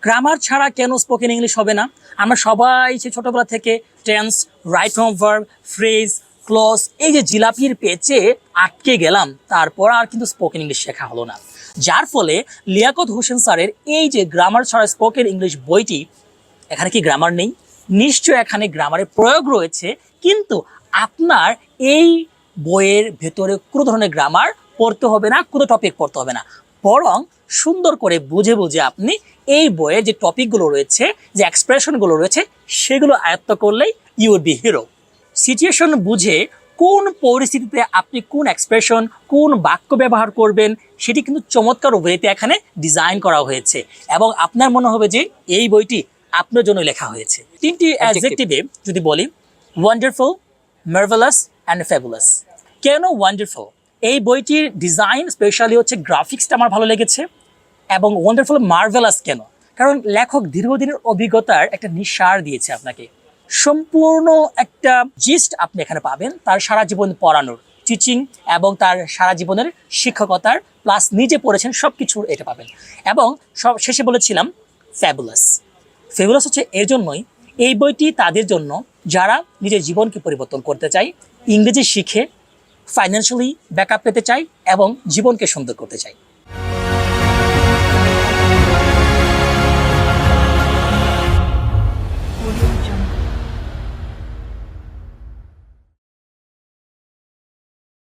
Grammar ছাড়া কেন spoken English হবে না? আমরা সবাই সে ছোটবেলা থেকে tense, right form verb, phrase, clause এই যে জিলাপির পেচে আটকে গেলাম, তারপর আর কিন্তু স্পোকেন ইংলিশ শেখা হলো না। যার ফলে লিয়াকত হোসেন স্যারের এই যে গ্রামার ছাড়া স্পোকেন ইংলিশ বইটি, এখানে কি গ্রামার নেই? নিশ্চয় এখানে গ্রামারের প্রয়োগ রয়েছে, কিন্তু আপনার এই বইয়ের ভেতরে কোনো ধরনের গ্রামার পড়তে হবে না, কোনো টপিক পড়তে হবে না, বরং সুন্দর করে বুঝে বুঝে আপনি এই বইয়ের যে টপিকগুলো রয়েছে, যে এক্সপ্রেশনগুলো রয়েছে, সেগুলো আয়ত্ত করলেই you will be hero. Situation বুঝে কোন পরিস্থিতিতে আপনি কোন এক্সপ্রেশন, কোন বাক্য ব্যবহার করবেন, সেটি কিন্তু চমৎকার ওয়েতে এখানে ডিজাইন করা হয়েছে, এবং আপনার মনে হবে যে এই বইটি আপনার জন্য লেখা হয়েছে। তিনটি অ্যাডজেক্টিভে যদি বলি, ওয়ান্ডারফুল, মার্ভেলাস অ্যান্ড ফ্যাবুলাস। কেন ওয়ান্ডারফুল? এই বইটির ডিজাইন স্পেশালি হচ্ছে গ্রাফিক্সটা আমার ভালো লেগেছে। এবং ওয়ান্ডারফুল মার্ভেলাস কেন? কারণ লেখক দীর্ঘদিনের অভিজ্ঞতার একটা নিঃসার দিয়েছে আপনাকে, সম্পূর্ণ একটা জিস্ট আপনি এখানে পাবেন তার সারা জীবন পড়ানোর, টিচিং এবং তার সারা জীবনের শিক্ষকতার, প্লাস নিজে পড়েছেন সব কিছু এটা পাবেন। এবং সব শেষে বলেছিলাম ফ্যাবুলাস। ফ্যাবুলাস হচ্ছে এর জন্যই, এই বইটি তাদের জন্য যারা নিজের জীবনকে পরিবর্তন করতে চায়, ইংরেজি শিখে ফাইন্যান্সিয়ালি ব্যাকআপ পেতে চায় এবং জীবনকে সুন্দর করতে চায়।